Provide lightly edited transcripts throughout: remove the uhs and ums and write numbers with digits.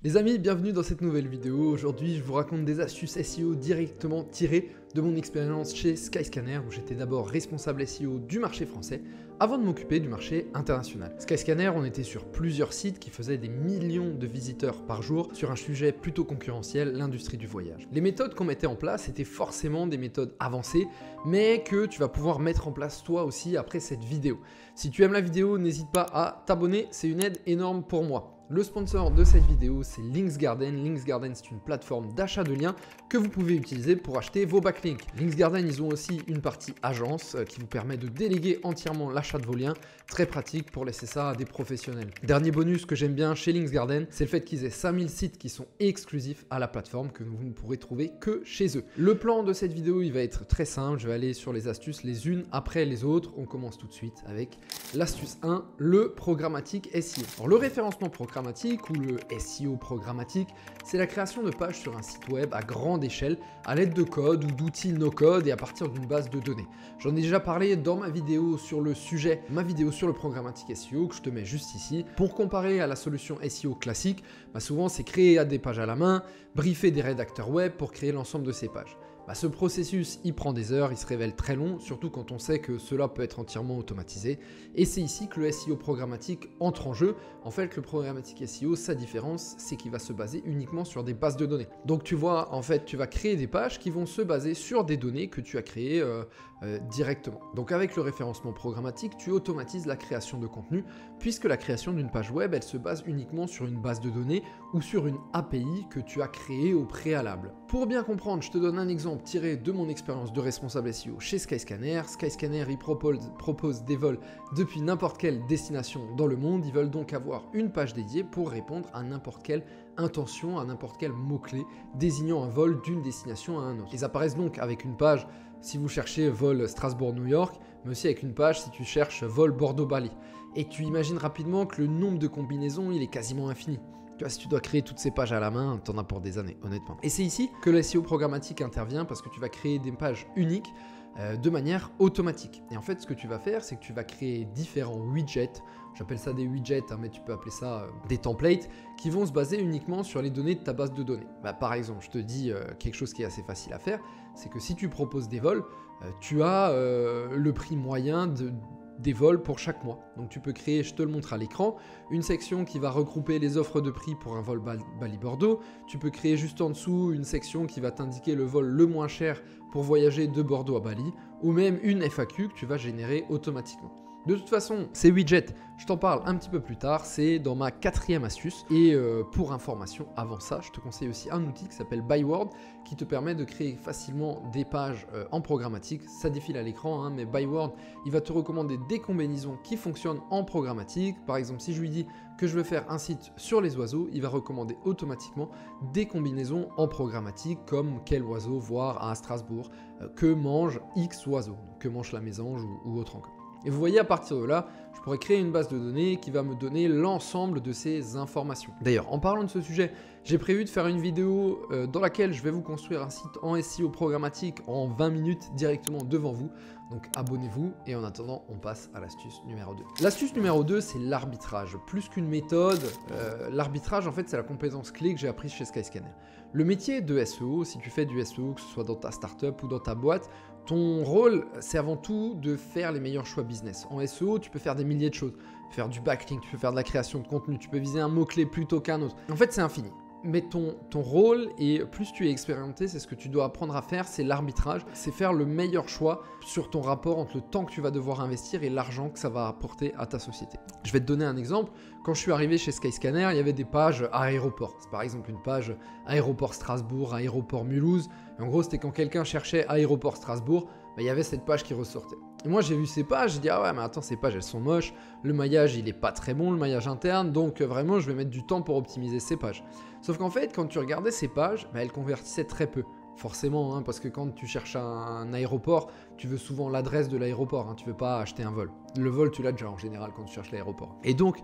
Les amis, bienvenue dans cette nouvelle vidéo. Aujourd'hui, je vous raconte des astuces SEO directement tirées de mon expérience chez Skyscanner, où j'étais d'abord responsable SEO du marché français avant de m'occuper du marché international. Skyscanner, on était sur plusieurs sites qui faisaient des millions de visiteurs par jour sur un sujet plutôt concurrentiel, l'industrie du voyage. Les méthodes qu'on mettait en place étaient forcément des méthodes avancées, mais que tu vas pouvoir mettre en place toi aussi après cette vidéo. Si tu aimes la vidéo, n'hésite pas à t'abonner, c'est une aide énorme pour moi. Le sponsor de cette vidéo, c'est Linksgarden. Linksgarden, c'est une plateforme d'achat de liens que vous pouvez utiliser pour acheter vos backlinks. Linksgarden, ils ont aussi une partie agence qui vous permet de déléguer entièrement l'achat de vos liens. Très pratique pour laisser ça à des professionnels. Dernier bonus que j'aime bien chez Linksgarden, c'est le fait qu'ils aient 5000 sites qui sont exclusifs à la plateforme que vous ne pourrez trouver que chez eux. Le plan de cette vidéo, il va être très simple. Je vais aller sur les astuces les unes après les autres. On commence tout de suite avec l'astuce 1, le programmatique SEO. Alors, le référencement programmatique ou le SEO programmatique, c'est la création de pages sur un site web à grande échelle à l'aide de code ou d'outils no-code et à partir d'une base de données. J'en ai déjà parlé dans ma vidéo sur le sujet, ma vidéo sur le programmatique SEO que je te mets juste ici. Pour comparer à la solution SEO classique, souvent c'est créer des pages à la main, briefer des rédacteurs web pour créer l'ensemble de ces pages. Ce processus, il prend des heures, il se révèle très long, surtout quand on sait que cela peut être entièrement automatisé. Et c'est ici que le SEO programmatique entre en jeu. En fait, le programmatique SEO, sa différence, c'est qu'il va se baser uniquement sur des bases de données. Donc tu vois, en fait, tu vas créer des pages qui vont se baser sur des données que tu as créées directement. Donc avec le référencement programmatique, tu automatises la création de contenu, puisque la création d'une page web, elle se base uniquement sur une base de données ou sur une API que tu as créée au préalable. Pour bien comprendre, je te donne un exemple tiré de mon expérience de responsable SEO chez Skyscanner. Skyscanner, il propose des vols depuis n'importe quelle destination dans le monde. Ils veulent donc avoir une page dédiée pour répondre à n'importe quelle intention, à n'importe quel mot-clé désignant un vol d'une destination à un autre. Ils apparaissent donc avec une page si vous cherchez vol Strasbourg-New York, mais aussi avec une page si tu cherches vol Bordeaux-Bali. Et tu imagines rapidement que le nombre de combinaisons, il est quasiment infini. Tu vois, si tu dois créer toutes ces pages à la main, t'en as pour des années, honnêtement. Et c'est ici que le SEO programmatique intervient parce que tu vas créer des pages uniques de manière automatique. Et en fait, ce que tu vas faire, c'est que tu vas créer différents widgets. J'appelle ça des widgets, mais tu peux appeler ça des templates qui vont se baser uniquement sur les données de ta base de données. Par exemple, je te dis quelque chose qui est assez facile à faire, c'est que si tu proposes des vols, tu as le prix moyen des vols pour chaque mois. Donc tu peux créer, je te le montre à l'écran, une section qui va regrouper les offres de prix pour un vol Bali-Bordeaux. Tu peux créer juste en dessous une section qui va t'indiquer le vol le moins cher pour voyager de Bordeaux à Bali, ou même une FAQ que tu vas générer automatiquement. De toute façon, ces widgets, je t'en parle un petit peu plus tard, c'est dans ma 4e astuce. Et pour information, avant ça, je te conseille aussi un outil qui s'appelle Byword, qui te permet de créer facilement des pages en programmatique. Ça défile à l'écran, mais Byword, il va te recommander des combinaisons qui fonctionnent en programmatique. Par exemple, si je lui dis que je veux faire un site sur les oiseaux, il va recommander automatiquement des combinaisons en programmatique, comme quel oiseau voir à Strasbourg, que mange X oiseau, que mange la mésange ou autre encore. Et vous voyez, à partir de là, je pourrais créer une base de données qui va me donner l'ensemble de ces informations. D'ailleurs, en parlant de ce sujet, j'ai prévu de faire une vidéo dans laquelle je vais vous construire un site en SEO programmatique en 20 minutes directement devant vous. Donc abonnez-vous et en attendant, on passe à l'astuce numéro 2. L'astuce numéro 2, c'est l'arbitrage. Plus qu'une méthode, l'arbitrage, en fait, c'est la compétence clé que j'ai apprise chez Skyscanner. Le métier de SEO, si tu fais du SEO, que ce soit dans ta startup ou dans ta boîte, ton rôle, c'est avant tout de faire les meilleurs choix business. En SEO, tu peux faire des milliers de choses. Tu peux faire du backlink, tu peux faire de la création de contenu, tu peux viser un mot-clé plutôt qu'un autre. En fait, c'est infini. Mais ton rôle, et plus tu es expérimenté, c'est ce que tu dois apprendre à faire, c'est l'arbitrage. C'est faire le meilleur choix sur ton rapport entre le temps que tu vas devoir investir et l'argent que ça va apporter à ta société. Je vais te donner un exemple. Quand je suis arrivé chez Skyscanner, il y avait des pages à aéroport. C'est par exemple une page aéroport Strasbourg, aéroport Mulhouse. Et en gros, c'était quand quelqu'un cherchait aéroport Strasbourg, il y avait cette page qui ressortait. Et moi, j'ai vu ces pages, j'ai dit, ah ouais, mais attends, ces pages, elles sont moches. Le maillage, il est pas très bon, le maillage interne. Donc, vraiment, je vais mettre du temps pour optimiser ces pages. Sauf qu'en fait, quand tu regardais ces pages, elles convertissaient très peu. Forcément, parce que quand tu cherches un aéroport, tu veux souvent l'adresse de l'aéroport. Tu veux pas acheter un vol. Le vol, tu l'as déjà en général quand tu cherches l'aéroport. Et donc,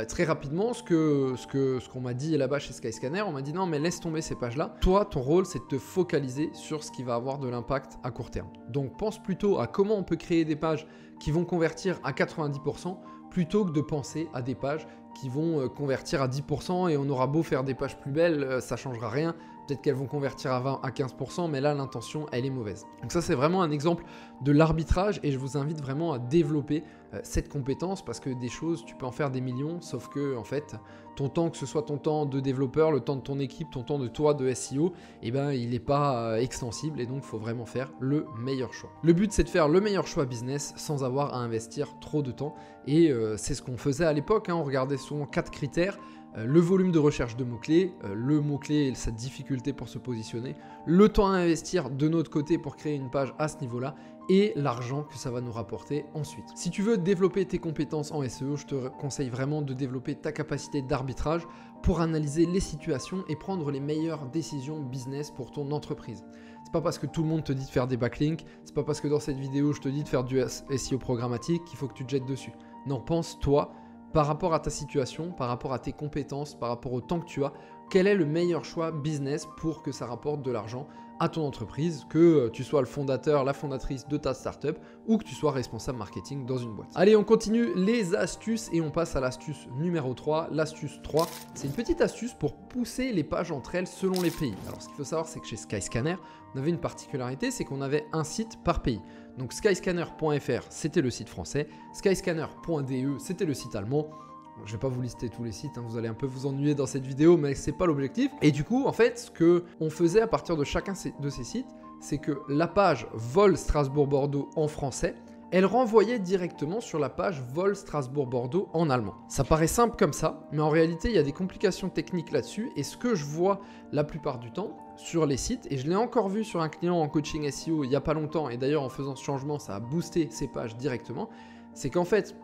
très rapidement, ce qu'on m'a dit là-bas chez Skyscanner, on m'a dit non mais laisse tomber ces pages-là. Toi, ton rôle, c'est de te focaliser sur ce qui va avoir de l'impact à court terme. Donc pense plutôt à comment on peut créer des pages qui vont convertir à 90% plutôt que de penser à des pages qui vont convertir à 10% et on aura beau faire des pages plus belles, ça changera rien. Peut-être qu'elles vont convertir à 20, à 15%, mais là, l'intention, elle est mauvaise. Donc ça, c'est vraiment un exemple de l'arbitrage et je vous invite vraiment à développer cette compétence parce que des choses, tu peux en faire des millions, sauf que, en fait, ton temps, que ce soit ton temps de développeur, le temps de ton équipe, ton temps de toi de SEO, eh ben, il n'est pas extensible et donc il faut vraiment faire le meilleur choix. Le but, c'est de faire le meilleur choix business sans avoir à investir trop de temps et c'est ce qu'on faisait à l'époque, hein. On regardait souvent 4 critères. Le volume de recherche de mots-clés, le mot-clé et sa difficulté pour se positionner, le temps à investir de notre côté pour créer une page à ce niveau-là et l'argent que ça va nous rapporter ensuite. Si tu veux développer tes compétences en SEO, je te conseille vraiment de développer ta capacité d'arbitrage pour analyser les situations et prendre les meilleures décisions business pour ton entreprise. C'est pas parce que tout le monde te dit de faire des backlinks, c'est pas parce que dans cette vidéo je te dis de faire du SEO programmatique qu'il faut que tu te jettes dessus. Non, pense toi. Par rapport à ta situation, par rapport à tes compétences, par rapport au temps que tu as, quel est le meilleur choix business pour que ça rapporte de l'argent à ton entreprise, que tu sois le fondateur, la fondatrice de ta startup ou que tu sois responsable marketing dans une boîte. Allez, on continue les astuces et on passe à l'astuce numéro 3. L'astuce 3, c'est une petite astuce pour pousser les pages entre elles selon les pays. Alors, ce qu'il faut savoir, c'est que chez Skyscanner, on avait une particularité, c'est qu'on avait un site par pays. Donc skyscanner.fr, c'était le site français, skyscanner.de, c'était le site allemand. Je ne vais pas vous lister tous les sites, hein, vous allez un peu vous ennuyer dans cette vidéo, mais ce n'est pas l'objectif. Et du coup, en fait, ce qu'on faisait à partir de chacun de ces sites, c'est que la page Vol Strasbourg-Bordeaux en français, elle renvoyait directement sur la page Vol Strasbourg-Bordeaux en allemand. Ça paraît simple comme ça, mais en réalité, il y a des complications techniques là-dessus. Et ce que je vois la plupart du temps sur les sites, et je l'ai encore vu sur un client en coaching SEO il n'y a pas longtemps, et d'ailleurs en faisant ce changement, ça a boosté ces pages directement, c'est qu'en fait,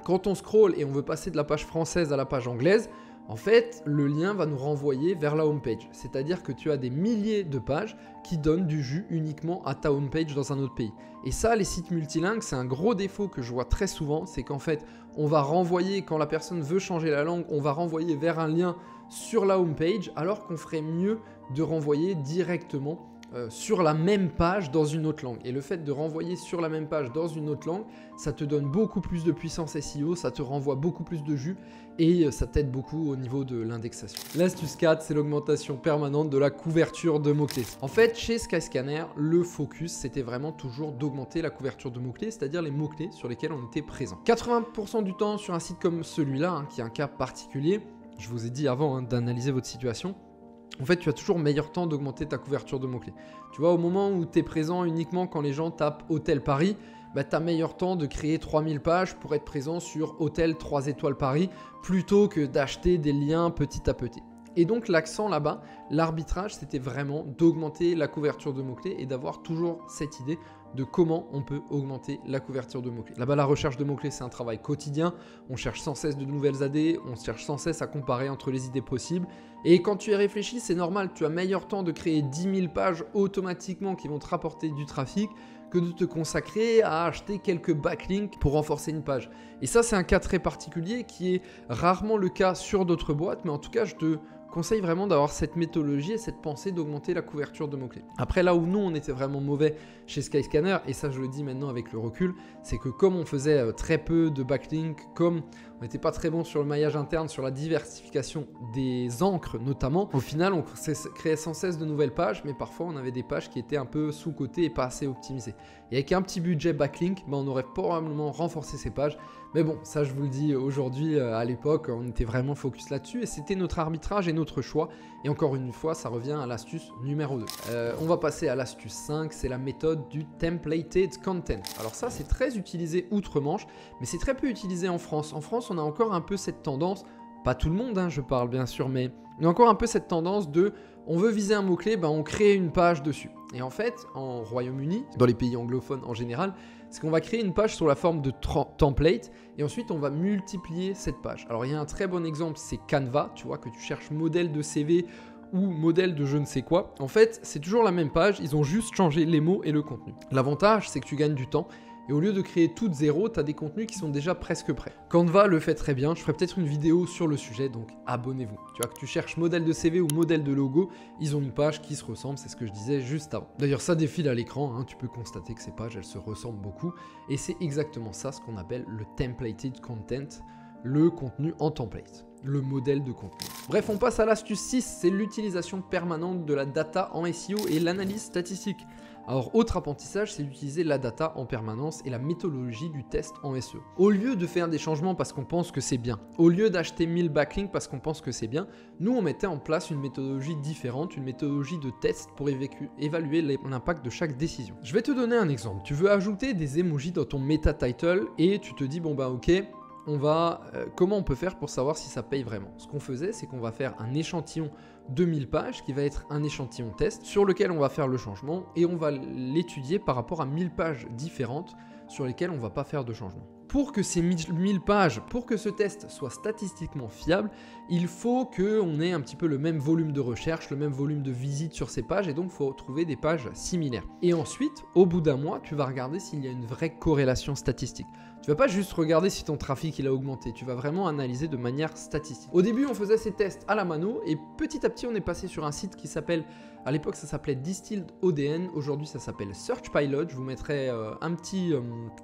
quand on scrolle et on veut passer de la page française à la page anglaise, en fait, le lien va nous renvoyer vers la homepage. C'est-à-dire que tu as des milliers de pages qui donnent du jus uniquement à ta homepage dans un autre pays. Et ça, les sites multilingues, c'est un gros défaut que je vois très souvent, c'est qu'en fait, on va renvoyer, quand la personne veut changer la langue, on va renvoyer vers un lien sur la homepage, alors qu'on ferait mieux de renvoyer directement sur la même page dans une autre langue. Et le fait de renvoyer sur la même page dans une autre langue, ça te donne beaucoup plus de puissance SEO, ça te renvoie beaucoup plus de jus et ça t'aide beaucoup au niveau de l'indexation. L'astuce 4, c'est l'augmentation permanente de la couverture de mots-clés. En fait, chez Skyscanner, le focus, c'était vraiment toujours d'augmenter la couverture de mots-clés, c'est-à-dire les mots-clés sur lesquels on était présent. 80% du temps sur un site comme celui-là, hein, qui est un cas particulier, je vous ai dit avant d'analyser votre situation, en fait, tu as toujours meilleur temps d'augmenter ta couverture de mots-clés. Tu vois, au moment où tu es présent uniquement quand les gens tapent Hôtel Paris, bah, tu as meilleur temps de créer 3000 pages pour être présent sur Hôtel 3 étoiles Paris plutôt que d'acheter des liens petit à petit. Et donc l'accent là-bas, l'arbitrage, c'était vraiment d'augmenter la couverture de mots-clés et d'avoir toujours cette idée de comment on peut augmenter la couverture de mots-clés. Là-bas, la recherche de mots-clés, c'est un travail quotidien. On cherche sans cesse de nouvelles AD, on cherche sans cesse à comparer entre les idées possibles. Et quand tu y réfléchis, c'est normal, tu as meilleur temps de créer 10 000 pages automatiquement qui vont te rapporter du trafic que de te consacrer à acheter quelques backlinks pour renforcer une page. Et ça, c'est un cas très particulier qui est rarement le cas sur d'autres boîtes, mais en tout cas, je te conseille vraiment d'avoir cette méthodologie et cette pensée d'augmenter la couverture de mots-clés. Après, là où nous, on était vraiment mauvais chez Skyscanner, et ça je le dis maintenant avec le recul, c'est que comme on faisait très peu de backlinks, comme on n'était pas très bon sur le maillage interne, sur la diversification des encres notamment, au final, on créait sans cesse de nouvelles pages, mais parfois on avait des pages qui étaient un peu sous-cotées et pas assez optimisées. Et avec un petit budget backlink, on aurait probablement renforcé ces pages. Mais bon, ça je vous le dis aujourd'hui, à l'époque, on était vraiment focus là-dessus et c'était notre arbitrage et notre choix. Et encore une fois, ça revient à l'astuce numéro 2. On va passer à l'astuce 5, c'est la méthode du templated content. Alors ça, c'est très utilisé outre-Manche, mais c'est très peu utilisé en France. En France, on a encore un peu cette tendance, pas tout le monde, hein, je parle bien sûr, mais il y a encore un peu cette tendance de, on veut viser un mot-clé, on crée une page dessus. Et en fait, en Royaume-Uni, dans les pays anglophones en général, c'est qu'on va créer une page sur la forme de template et ensuite on va multiplier cette page. Alors il y a un très bon exemple, c'est Canva, tu vois, que tu cherches modèle de CV ou modèle de je ne sais quoi. En fait, c'est toujours la même page, ils ont juste changé les mots et le contenu. L'avantage, c'est que tu gagnes du temps. Et au lieu de créer tout de zéro, tu as des contenus qui sont déjà presque prêts. Canva le fait très bien, je ferai peut-être une vidéo sur le sujet, donc abonnez-vous. Tu vois, que tu cherches modèle de CV ou modèle de logo, ils ont une page qui se ressemble, c'est ce que je disais juste avant. D'ailleurs, ça défile à l'écran, hein, tu peux constater que ces pages, elles se ressemblent beaucoup. Et c'est exactement ça, ce qu'on appelle le templated content. le contenu en template, le modèle de contenu. Bref, on passe à l'astuce 6, c'est l'utilisation permanente de la data en SEO et l'analyse statistique. Alors, autre apprentissage, c'est d'utiliser la data en permanence et la méthodologie du test en SEO. Au lieu de faire des changements parce qu'on pense que c'est bien, au lieu d'acheter 1000 backlinks parce qu'on pense que c'est bien, nous on mettait en place une méthodologie différente, une méthodologie de test pour évaluer l'impact de chaque décision. Je vais te donner un exemple. Tu veux ajouter des emojis dans ton meta title et tu te dis bon bah ok, comment on peut faire pour savoir si ça paye vraiment? Ce qu'on faisait, c'est qu'on va faire un échantillon de 1000 pages qui va être un échantillon test sur lequel on va faire le changement et on va l'étudier par rapport à 1000 pages différentes sur lesquelles on ne va pas faire de changement. Pour que ces 1000 pages, pour que ce test soit statistiquement fiable, il faut qu'on ait un petit peu le même volume de recherche, le même volume de visites sur ces pages et donc il faut trouver des pages similaires. Et ensuite, au bout d'un mois, tu vas regarder s'il y a une vraie corrélation statistique. Tu vas pas juste regarder si ton trafic il a augmenté, tu vas vraiment analyser de manière statistique. Au début, on faisait ces tests à la mano et petit à petit, on est passé sur un site qui s'appelle, à l'époque ça s'appelait Distilled ODN, aujourd'hui ça s'appelle SearchPilot, je vous mettrai un petit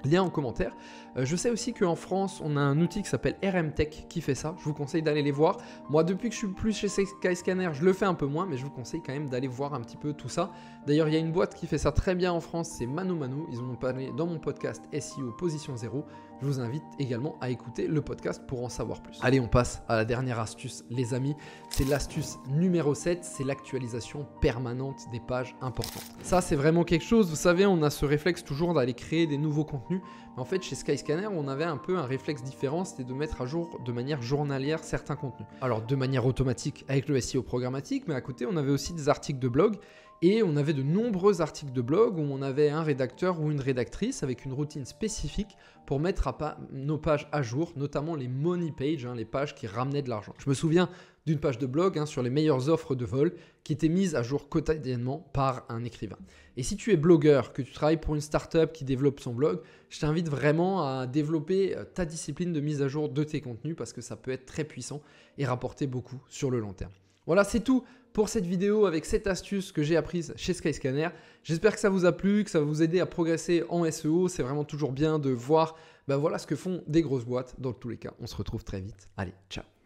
lien en commentaire. Je sais aussi qu'en France, on a un outil qui s'appelle RMTech qui fait ça, je vous conseille d'aller les voir. Moi, depuis que je suis plus chez Skyscanner, je le fais un peu moins, mais je vous conseille quand même d'aller voir un petit peu tout ça. D'ailleurs, il y a une boîte qui fait ça très bien en France, c'est ManoMano, ils en ont parlé dans mon podcast SEO Position 0. Je vous invite également à écouter le podcast pour en savoir plus. Allez, on passe à la dernière astuce, les amis. C'est l'astuce numéro 7, c'est l'actualisation permanente des pages importantes. Ça, c'est vraiment quelque chose, vous savez, on a ce réflexe toujours d'aller créer des nouveaux contenus. Mais en fait, chez Skyscanner, on avait un peu un réflexe différent, c'était de mettre à jour de manière journalière certains contenus. Alors, de manière automatique avec le SEO programmatique, mais à côté, on avait aussi des articles de blog. Et on avait de nombreux articles de blog où on avait un rédacteur ou une rédactrice avec une routine spécifique pour mettre nos pages à jour, notamment les money pages, les pages qui ramenaient de l'argent. Je me souviens d'une page de blog sur les meilleures offres de vol qui était mise à jour quotidiennement par un écrivain. Et si tu es blogueur, que tu travailles pour une startup qui développe son blog, je t'invite vraiment à développer ta discipline de mise à jour de tes contenus parce que ça peut être très puissant et rapporter beaucoup sur le long terme. Voilà, c'est tout pour cette vidéo avec cette astuce que j'ai apprise chez Skyscanner. J'espère que ça vous a plu, que ça va vous aider à progresser en SEO. C'est vraiment toujours bien de voir voilà ce que font des grosses boîtes. Dans tous les cas, on se retrouve très vite. Allez, ciao!